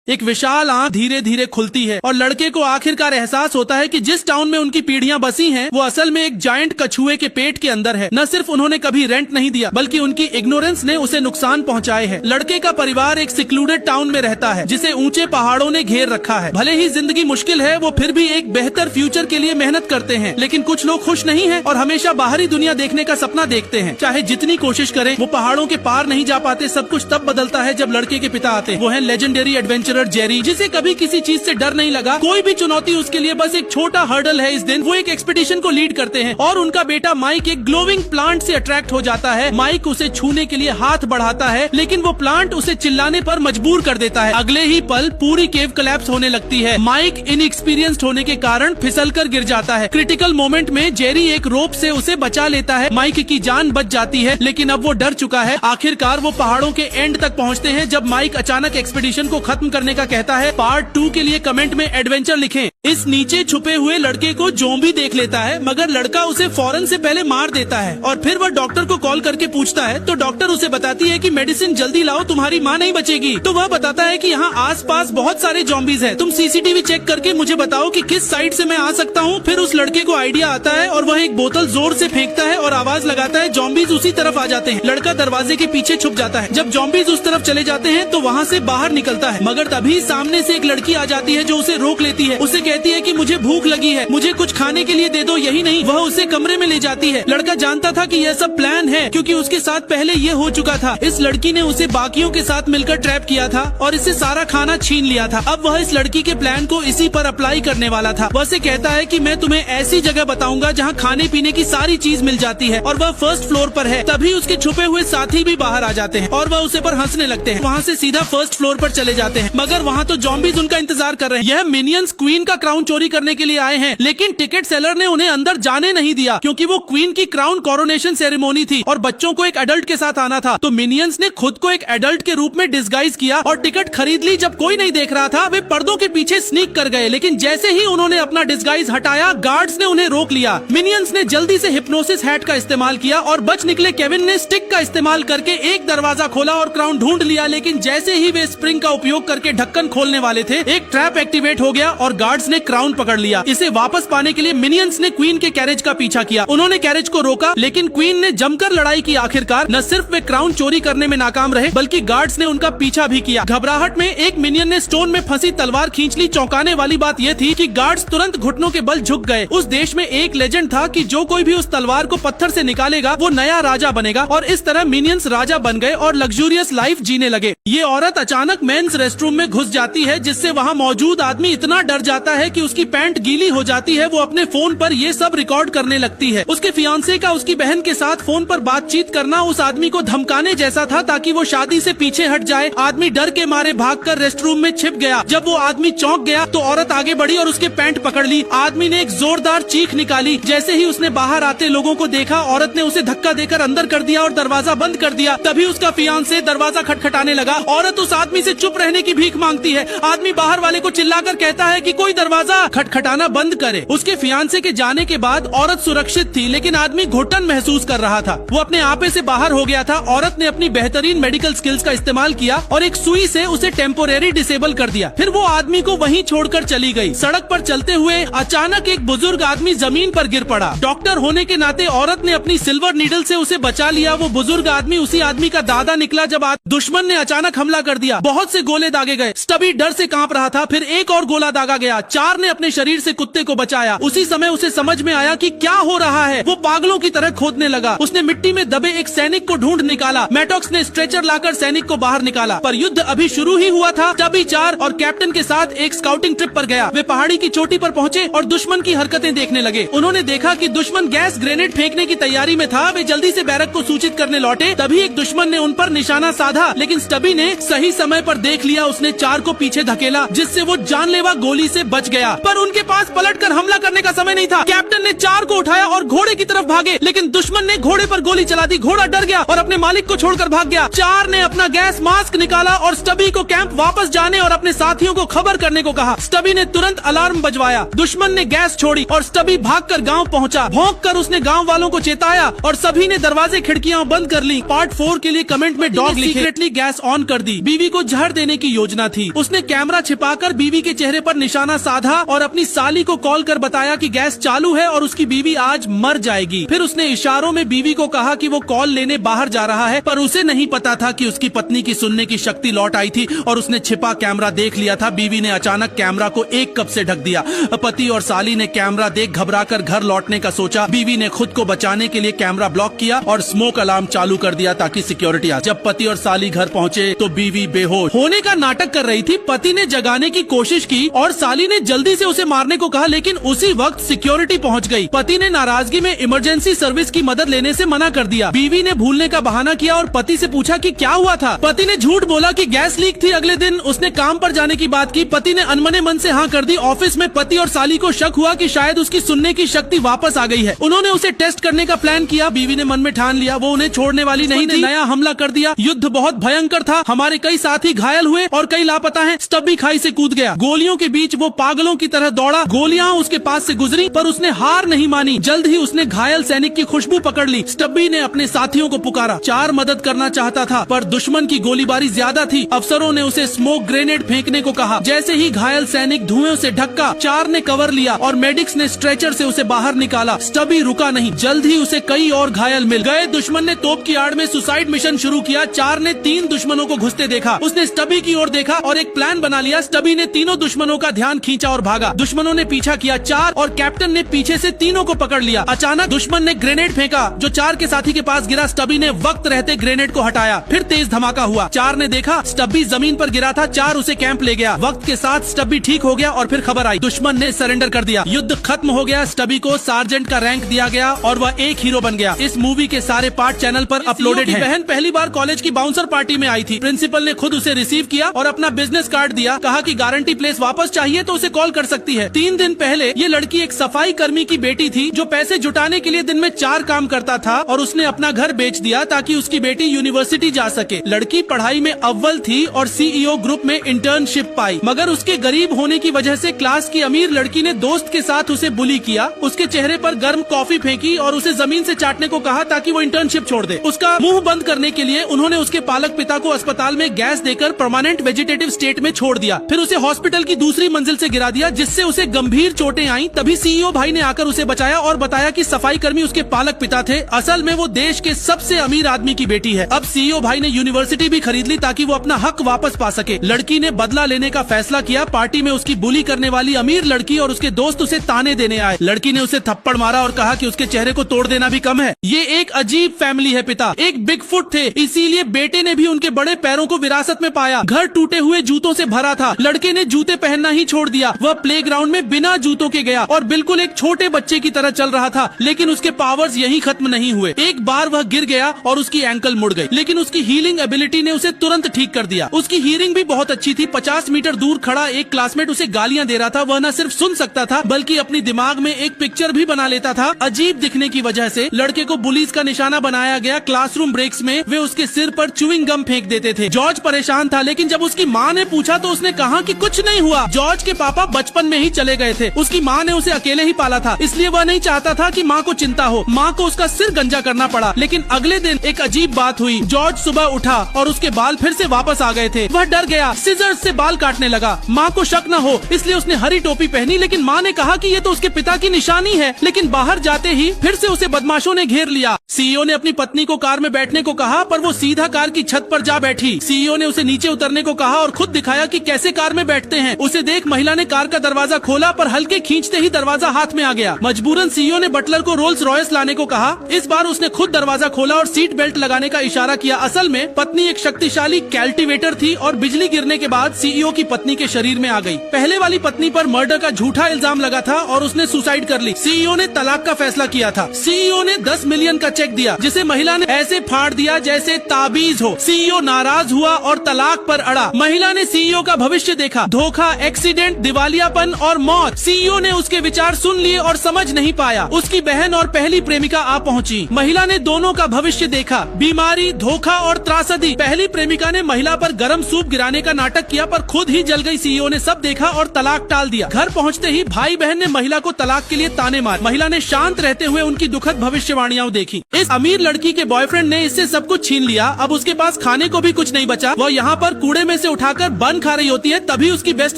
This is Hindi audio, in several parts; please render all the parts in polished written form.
एक विशाल आंख धीरे धीरे खुलती है और लड़के को आखिरकार एहसास होता है कि जिस टाउन में उनकी पीढ़ियां बसी हैं वो असल में एक जायंट कछुए के पेट के अंदर है। न सिर्फ उन्होंने कभी रेंट नहीं दिया बल्कि उनकी इग्नोरेंस ने उसे नुकसान पहुंचाए है। लड़के का परिवार एक सिक्लूडेड टाउन में रहता है जिसे ऊंचे पहाड़ों ने घेर रखा है। भले ही जिंदगी मुश्किल है वो फिर भी एक बेहतर फ्यूचर के लिए मेहनत करते हैं। लेकिन कुछ लोग खुश नहीं है और हमेशा बाहरी दुनिया देखने का सपना देखते हैं। चाहे जितनी कोशिश करें वो पहाड़ों के पार नहीं जा पाते। सब कुछ तब बदलता है जब लड़के के पिता आते हैं। वो है लेजेंडरी एडवेंचरर जेरी, जिसे कभी किसी चीज से डर नहीं लगा। कोई भी चुनौती उसके लिए बस एक छोटा हर्डल है। इस दिन वो एक एक्सपीडिशन को लीड करते हैं और उनका बेटा माइक एक ग्लोविंग प्लांट से अट्रैक्ट हो जाता है। माइक उसे छूने के लिए हाथ बढ़ाता है लेकिन वो प्लांट उसे चिल्लाने पर मजबूर कर देता है। अगले ही पल पूरी केव कोलैप्स होने लगती है। माइक इनएक्सपीरियंस्ड होने के कारण फिसलकर गिर जाता है। क्रिटिकल मोमेंट में जेरी एक रोप से उसे बचा लेता है। माइक की जान बच जाती है लेकिन अब वो डर चुका है। आखिरकार वो पहाड़ों के एंड तक पहुँचते हैं जब माइक अचानक एक्सपीडिशन को खत्म करने का कहता है। पार्ट 2 के लिए कमेंट में एडवेंचर लिखें। इस नीचे छुपे हुए लड़के को ज़ॉम्बी देख लेता है मगर लड़का उसे फौरन से पहले मार देता है और फिर वह डॉक्टर को कॉल करके पूछता है तो डॉक्टर उसे बताती है कि मेडिसिन जल्दी लाओ, तुम्हारी माँ नहीं बचेगी। तो वह बताता है कि यहाँ आसपास बहुत सारे ज़ॉम्बीज हैं। तुम सीसीटीवी चेक करके मुझे बताओ कि किस साइड से मैं आ सकता हूँ। फिर उस लड़के को आइडिया आता है और वह एक बोतल जोर से फेंकता है और आवाज लगाता है। ज़ॉम्बीज उसी तरफ आ जाते हैं। लड़का दरवाजे के पीछे छुप जाता है। जब ज़ॉम्बीज उस तरफ चले जाते हैं तो वहाँ से बाहर निकलता है मगर तभी सामने से एक लड़की आ जाती है जो उसे रोक लेती है। उसे कहती है कि मुझे भूख लगी है, मुझे कुछ खाने के लिए दे दो। यही नहीं, वह उसे कमरे में ले जाती है। लड़का जानता था कि यह सब प्लान है क्योंकि उसके साथ पहले ये हो चुका था। इस लड़की ने उसे बाकियों के साथ मिलकर ट्रैप किया था और इससे सारा खाना छीन लिया था। अब वह इस लड़की के प्लान को इसी पर अप्लाई करने वाला था। वह से कहता है कि मैं तुम्हें ऐसी जगह बताऊंगा जहाँ खाने पीने की सारी चीज मिल जाती है और वह फर्स्ट फ्लोर पर है। तभी उसके छुपे हुए साथी भी बाहर आ जाते हैं और वह उसे पर हंसने लगते हैं। वहाँ से सीधा फर्स्ट फ्लोर पर चले जाते हैं मगर वहाँ तो ज़ॉम्बीज उनका इंतजार कर रहे हैं। यह मिनियंस क्वीन का क्राउन चोरी करने के लिए आए हैं लेकिन टिकट सेलर ने उन्हें अंदर जाने नहीं दिया क्योंकि वो क्वीन की क्राउन कोरोनेशन सेरेमोनी थी और बच्चों को एक एडल्ट के साथ आना था। तो मिनियंस ने खुद को एक एडल्ट के रूप में डिस्गाइज किया और टिकट खरीद ली। जब कोई नहीं देख रहा था वे पर्दों के पीछे स्नीक कर गए लेकिन जैसे ही उन्होंने अपना डिस्गाइज हटाया गार्ड्स ने उन्हें रोक लिया। मिनियंस ने जल्दी से हिप्नोसिस हैट का इस्तेमाल किया और बच निकले केविन ने स्टिक का इस्तेमाल करके एक दरवाजा खोला और क्राउन ढूंढ लिया। लेकिन जैसे ही वे स्प्रिंग का उपयोग करके ढक्कन खोलने वाले थे एक ट्रैप एक्टिवेट हो गया और गार्ड्स ने क्राउन पकड़ लिया। इसे वापस पाने के लिए मिनियंस ने क्वीन के कैरेज का पीछा किया। उन्होंने कैरेज को रोका लेकिन क्वीन ने जमकर लड़ाई की। आखिरकार न सिर्फ वे क्राउन चोरी करने में नाकाम रहे बल्कि गार्ड्स ने उनका पीछा भी किया। घबराहट में एक मिनियन ने स्टोन में फंसी तलवार खींच ली। चौंकाने वाली बात यह थी कि गार्ड्स तुरंत घुटनों के बल झुक गए। उस देश में एक लेजेंड था कि जो कोई भी उस तलवार को पत्थर से निकालेगा वो नया राजा बनेगा और इस तरह मिनियंस राजा बन गए और लग्जूरियस लाइफ जीने लगे। ये औरत अचानक मेंस रेस्टरूम में घुस जाती है जिससे वहाँ मौजूद आदमी इतना डर जाता है कि उसकी पैंट गीली हो जाती है। वो अपने फोन पर ये सब रिकॉर्ड करने लगती है। उसके फियांसे का उसकी बहन के साथ फोन पर बातचीत करना उस आदमी को धमकाने जैसा था ताकि वो शादी से पीछे हट जाए। आदमी डर के मारे भागकर रेस्टरूम में छिप गया। जब वो आदमी चौंक गया तो औरत आगे बढ़ी और उसके पैंट पकड़ ली। आदमी ने एक जोरदार चीख निकाली। जैसे ही उसने बाहर आते लोगों को देखा औरत ने उसे धक्का देकर अंदर कर दिया और दरवाजा बंद कर दिया। तभी उसका फियांसे दरवाजा खटखटाने लगा। औरत उस आदमी से चुप रहने की भीख मांगती है। आदमी बाहर वाले को चिल्लाकर कहता है कि कोई दरवाजा खटखटाना बंद करे। उसके फियांसे के जाने के बाद औरत सुरक्षित थी लेकिन आदमी घुटन महसूस कर रहा था। वो अपने आपे से बाहर हो गया था। औरत ने अपनी बेहतरीन मेडिकल स्किल्स का इस्तेमाल किया और एक सुई से उसे टेम्पोरेरी डिसेबल कर दिया। फिर वो आदमी को वहीं छोड़कर चली गई। सड़क पर चलते हुए अचानक एक बुजुर्ग आदमी जमीन पर गिर पड़ा। डॉक्टर होने के नाते औरत ने अपनी सिल्वर नीडल से उसे बचा लिया। वो बुजुर्ग आदमी उसी आदमी का दादा निकला जब दुश्मन ने अचानक हमला कर दिया। बहुत से गोले दागे गए। स्टबी डर से कांप रहा था। फिर एक और गोला दागा गया। चार ने अपने शरीर से कुत्ते को बचाया। उसी समय उसे समझ में आया कि क्या हो रहा है। वो पागलों की तरह खोदने लगा। उसने मिट्टी में दबे एक सैनिक को ढूंढ निकाला। मैटॉक्स ने स्ट्रेचर लाकर सैनिक को बाहर निकाला पर युद्ध अभी शुरू ही हुआ था। तभी चार और कैप्टन के साथ एक स्काउटिंग ट्रिप पर गया। वे पहाड़ी की चोटी पर पहुंचे और दुश्मन की हरकतें देखने लगे। उन्होंने देखा कि दुश्मन गैस ग्रेनेड फेंकने की तैयारी में था। वे जल्दी से बैरक को सूचित करने लौटे। तभी एक दुश्मन ने उन पर निशाना साधा लेकिन स्टबी ने सही समय पर देख लिया। उसने चार को पीछे धकेला जिससे वो जानलेवा गोली से बच पहुंच गया, पर उनके पास पलटकर हमला करने का समय नहीं था। कैप्टन ने 4 को उठाया और घोड़े की तरफ भागे, लेकिन दुश्मन ने घोड़े पर गोली चला दी। घोड़ा डर गया और अपने मालिक को छोड़कर भाग गया। 4 ने अपना गैस मास्क निकाला और स्टबी को कैंप वापस जाने और अपने साथियों को खबर करने को कहा। स्टबी ने तुरंत अलार्म बजवाया। दुश्मन ने गैस छोड़ी और स्टबी भागकर गांव पहुंचा। भौंककर उसने गांव वालों को चेताया और सभी ने दरवाजे खिड़कियां बंद कर ली। पार्ट 4 के लिए कमेंट में डॉग लिखे। सीक्रेटली गैस ऑन कर दी। बीवी को जहर देने की योजना थी। उसने कैमरा छिपाकर बीवी के चेहरे पर निशाना साधा और अपनी साली को कॉल कर बताया कि गैस चालू है और उसकी बीवी आज मर जाएगी। फिर उसने इशारों में बीवी को कहा कि वो कॉल लेने बाहर जा रहा है, पर उसे नहीं पता था कि उसकी पत्नी की सुनने की शक्ति लौट आई थी और उसने छिपा कैमरा देख लिया था। बीवी ने अचानक कैमरा को एक कप से ढक दिया। पति और साली ने कैमरा देख घबराकर घर लौटने का सोचा। बीवी ने खुद को बचाने के लिए कैमरा ब्लॉक किया और स्मोक अलार्म चालू कर दिया ताकि सिक्योरिटी आ। जब पति और साली घर पहुंचे तो बीवी बेहोश होने का नाटक कर रही थी। पति ने जगाने की कोशिश की और साली ने जल्दी से उसे मारने को कहा, लेकिन उसी वक्त सिक्योरिटी पहुंच गई। पति ने नाराजगी में इमरजेंसी सर्विस की मदद लेने से मना कर दिया। बीवी ने भूलने का बहाना किया और पति से पूछा कि क्या हुआ था। पति ने झूठ बोला कि गैस लीक थी। अगले दिन उसने काम पर जाने की बात की। पति ने अनमने मन से हाँ कर दी। ऑफिस में पति और साली को शक हुआ कि शायद उसकी सुनने की शक्ति वापस आ गई है। उन्होंने उसे टेस्ट करने का प्लान किया। बीवी ने मन में ठान लिया वो उन्हें छोड़ने वाली नहीं थी। नया हमला कर दिया। युद्ध बहुत भयंकर था। हमारे कई साथी घायल हुए और कई लापता हैं। स्टबी खाई से कूद गया। गोलियों के बीच वो पागलों की तरह दौड़ा। गोलियां उसके पास से गुजरी पर उसने हार नहीं मानी। जल्द ही उसने घायल सैनिक की खुशबू पकड़ ली। स्टबी ने अपने साथियों को पुकारा। 4 मदद करना चाहता था पर दुश्मन की गोलीबारी ज्यादा थी। अफसरों ने उसे स्मोक ग्रेनेड फेंकने को कहा। जैसे ही घायल सैनिक धुएं से ढका, 4 ने कवर लिया और मेडिक्स ने स्ट्रेचर से उसे बाहर निकाला। स्टबी रुका नहीं। जल्द ही उसे कई और घायल मिल गए। दुश्मन ने तोप की आड़ में सुसाइड मिशन शुरू किया। 4 ने 3 दुश्मनों को घुसते देखा। उसने स्टबी की ओर देखा और एक प्लान बना लिया। स्टबी ने तीनों दुश्मनों का ध्यान खींचा और भागा। दुश्मनों ने पीछा किया। 4 और कैप्टन ने पीछे से तीनों को पकड़ लिया। अचानक दुश्मन ने ग्रेनेड फेंका जो 4 के साथी के पास गिरा। स्टबी ने वक्त रहते ग्रेनेड को हटाया। फिर तेज धमाका हुआ। 4 ने देखा स्टबी जमीन पर गिरा था। 4 उसे कैंप ले गया। वक्त के साथ स्टबी ठीक हो गया और फिर खबर आई दुश्मन ने सरेंडर कर दिया। युद्ध खत्म हो गया। स्टबी को सार्जेंट का रैंक दिया गया और वह एक हीरो बन गया। इस मूवी के सारे पार्ट चैनल पर अपलोडेड हैं। बहन पहली बार कॉलेज की बाउंसर पार्टी में आई थी। प्रिंसिपल ने खुद उसे रिसीव किया और अपना बिजनेस कार्ड दिया। कहा कि गारंटी प्लेस वापस चाहिए तो उसे कॉल कर सकती है। 3 दिन पहले ये लड़की एक सफाई कर्मी की बेटी थी जो पैसे जुटाने के लिए दिन में 4 काम करता था और उसने अपना घर बेच दिया ताकि उसकी बेटी यूनिवर्सिटी जा सके। लड़की पढ़ाई में अव्वल थी और सीईओ ग्रुप में इंटर्नशिप पाई, मगर उसके गरीब होने की वजह से क्लास की अमीर लड़की ने दोस्त के साथ उसे बुली किया। उसके चेहरे पर गर्म कॉफी फेंकी और उसे जमीन से चाटने को कहा ताकि वो इंटर्नशिप छोड़ दे। उसका मुंह बंद करने के लिए उन्होंने उसके पालक पिता को अस्पताल में गैस देकर परमानेंट वेजिटेटिव स्टेट में छोड़ दिया। फिर उसे हॉस्पिटल की दूसरी मंजिल से गिरा दिया जिससे उसे गंभीर चोटें आई। तभी सीईओ भाई ने आकर उसे बचाया और बताया कि सफाई कर्मी उसके पालक पिता थे। असल में वो देश के सबसे अमीर आदमी की बेटी है। अब सीईओ भाई ने यूनिवर्सिटी भी खरीद ली ताकि वो अपना हक वापस पा सके। लड़की ने बदला लेने का फैसला किया। पार्टी में उसकी बुली करने वाली अमीर लड़की और उसके दोस्त उसे ताने देने आए। लड़की ने उसे थप्पड़ मारा और कहा कि उसके चेहरे को तोड़ देना भी कम है। ये एक अजीब फैमिली है। पिता एक बिग फुट थे, इसीलिए बेटे ने भी उनके बड़े पैरों को विरासत में पाया। घर टूटे हुए जूतों से भरा था। लड़के ने जूते पहनना ही छोड़ दिया। वह प्लेग्राउंड में बिना जूतों के गया और बिल्कुल एक छोटे बच्चे की तरह चल रहा था। लेकिन उसके पावर्स यहीं खत्म नहीं हुए। एक बार वह गिर गया और उसकी एंकल मुड़ गई, लेकिन उसकी हीलिंग एबिलिटी ने उसे तुरंत ठीक कर दिया। उसकी हियरिंग भी बहुत अच्छी थी। 50 मीटर दूर खड़ा एक क्लासमेट उसे गालियां दे रहा था। वह न सिर्फ सुन सकता था बल्कि अपनी दिमाग में एक पिक्चर भी बना लेता था। अजीब दिखने की वजह से लड़के को पुलिस का निशाना बनाया गया। क्लासरूम ब्रेक्स में वे उसके सिर पर च्युइंग गम फेंक देते थे। जॉर्ज परेशान था, लेकिन जब उसकी माँ ने पूछा तो उसने कहा कि कुछ नहीं हुआ। जॉर्ज के पापा बचपन में ही चले गए थे। उसकी माँ ने उसे अकेले ही पाला था, इसलिए वह नहीं चाहता था कि माँ को चिंता हो। माँ को उसका सिर गंजा करना पड़ा। लेकिन अगले दिन एक अजीब बात हुई। जॉर्ज सुबह उठा और उसके बाल फिर से वापस आ गए थे। वह डर गया, सीजर्स से बाल काटने लगा। माँ को शक न हो इसलिए उसने हरी टोपी पहनी, लेकिन माँ ने कहा कि ये तो उसके पिता की निशानी है। लेकिन बाहर जाते ही फिर से उसे बदमाशों ने घेर लिया। सीईओ ने अपनी पत्नी को कार में बैठने को कहा पर वो सीधा कार की छत पर जा बैठी। सीईओ ने उसे नीचे उतरने को कहा और खुद दिखाया कि कैसे कार में बैठते हैं। उसे देख महिला ने कार का दरवाजा खोला पर हल्के खींचते ही दरवाजा हाथ में आ गया। मजबूरन सीईओ ने बटलर को रोल्स रॉयस लाने को कहा। इस बार उसने खुद दरवाजा खोला और सीट बेल्ट लगाने का इशारा किया। असल में पत्नी एक शक्तिशाली कैल्टिवेटर थी और बिजली गिरने के बाद सीईओ की पत्नी के शरीर में आ गई। पहले वाली पत्नी पर मर्डर का झूठा इल्जाम लगा था और उसने सुसाइड कर ली। सीईओ ने तलाक का फैसला किया था। सीईओ ने 10 मिलियन का चेक दिया जिसे महिला ने ऐसे फाड़ दिया जैसे ताबीज हो। सीईओ नाराज हुआ और तलाक पर अड़ा। महिला ने सीईओ का भविष्य देखा। धोखा, एक्सीडेंट, दिवालियापन और मौत। सीईओ ने उसके विचार सुन लिए और समझ नहीं पाया। उसकी बहन और पहली प्रेमिका आ पहुंची। महिला ने दोनों का भविष्य देखा, बीमारी, धोखा और त्रासदी। पहली प्रेमिका ने महिला पर गरम सूप गिराने का नाटक किया पर खुद ही जल गई। सीईओ ने सब देखा और तलाक टाल दिया। घर पहुंचते ही भाई बहन ने महिला को तलाक के लिए ताने मारे। महिला ने शांत रहते हुए उनकी दुखद भविष्यवाणियां देखी। इस अमीर लड़की के बॉयफ्रेंड ने इससे सब कुछ छीन लिया। अब उसके पास खाने को भी कुछ नहीं बचा। वह यहाँ पर कूड़े में से उठाकर बन खा रही होती है। तभी उसकी बेस्ट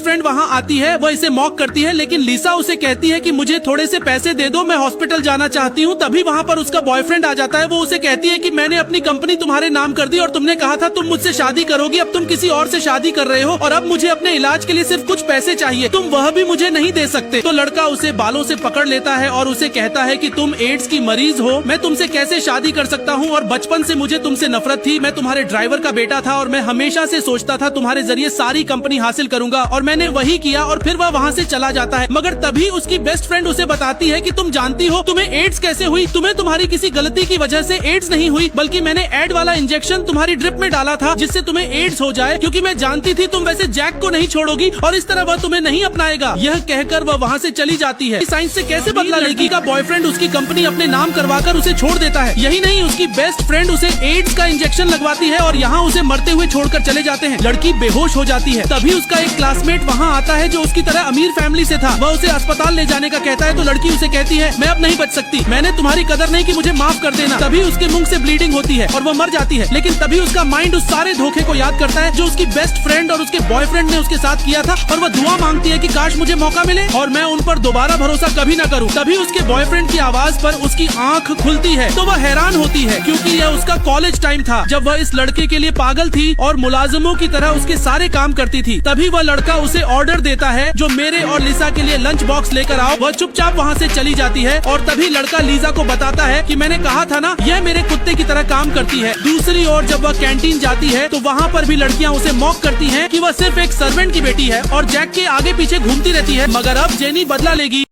फ्रेंड वहाँ आती है। वह इसे मॉक करती है, लेकिन लिसा उसे कहती है कि मुझे थोड़े से पैसे दे दो, मैं हॉस्पिटल जाना चाहती हूँ। तभी वहाँ पर उसका बॉयफ्रेंड आ जाता है। वो उसे कहती है कि मैंने अपनी कंपनी तुम्हारे नाम कर दी और तुमने कहा था तुम मुझसे शादी करोगी, अब तुम किसी और से शादी कर रहे हो और अब मुझे अपने इलाज के लिए सिर्फ कुछ पैसे चाहिए, तुम वह भी मुझे नहीं दे सकते। तो लड़का उसे बालों से पकड़ लेता है और उसे कहता है कि तुम एड्स की मरीज हो, मैं तुमसे कैसे शादी कर सकता हूँ और बचपन से मुझे तुमसे नफरत थी। मैं तुम्हारे ड्राइवर का बेटा था और मैं हमेशा से सोचता था तुम्हारे जरिए सारी कंपनी हासिल करूंगा और मैंने वही किया। और फिर वह वहाँ से चला जाता है। मगर तभी उसकी बेस्ट फ्रेंड उसे बताती है कि तुम जानती हो तुम्हें एड्स कैसे हुई? तुम्हें तुम्हारी किसी गलती की वजह से एड्स नहीं हुई, बल्कि मैंने एड वाला इंजेक्शन तुम्हारी ड्रिप में डाला था जिससे तुम्हें एड्स हो जाए, क्योंकि मैं जानती थी तुम वैसे जैक को नहीं छोड़ोगी और इस तरह वह तुम्हें नहीं अपनाएगा। यह कहकर वह वहाँ से चली जाती है। साइंस से कैसे बदला लेगी का बॉयफ्रेंड उसकी कंपनी अपने नाम करवाकर उसे छोड़ देता है। यही नहीं, उसकी बेस्ट फ्रेंड उसे एड्स का इंजेक्शन लगवाती है और यहाँ उसे मरते हुए छोड़कर चले जाते हैं। लड़की बेहोश हो जाती है। तभी उसका एक क्लासमेट वहाँ आता है जो उसकी तरह अमीर फैमिली से था। वह उसे अस्पताल ले जाने का कहता है तो लड़की उसे कहती है मैं अब नहीं बच सकती, मैंने तुम्हारी कदर नहीं की, मुझे माफ कर देना। तभी उसके मुंह से ब्लीडिंग होती है और वह मर जाती है। लेकिन तभी उसका माइंड उस सारे धोखे को याद करता है जो उसकी बेस्ट फ्रेंड और उसके बॉयफ्रेंड ने उसके साथ किया था और वह दुआ मांगती है कि काश मुझे मौका मिले और मैं उन पर दोबारा भरोसा कभी न करूं। तभी उसके बॉयफ्रेंड की आवाज पर उसकी आंख खुलती है तो वह हैरान होती है, क्योंकि यह उसका कॉलेज टाइम था जब वह इस लड़के के लिए पागल थी और मुलाजिमों की तरह उसके सारे काम करती थी। तभी वह लड़का उसे ऑर्डर देता है जो मेरे और लिसा के लिए लंच बॉक्स लेकर आओ। वह चुपचाप वहाँ से चली जाती है और तभी लड़का लीजा को बताता है कि मैंने कहा था ना, यह मेरे कुत्ते की तरह काम करती है। दूसरी ओर जब वह कैंटीन जाती है तो वहाँ पर भी लड़कियाँ उसे मॉक करती हैं कि वह सिर्फ एक सर्वेंट की बेटी है और जैक के आगे पीछे घूमती रहती है। मगर अब जेनी बदला लेगी।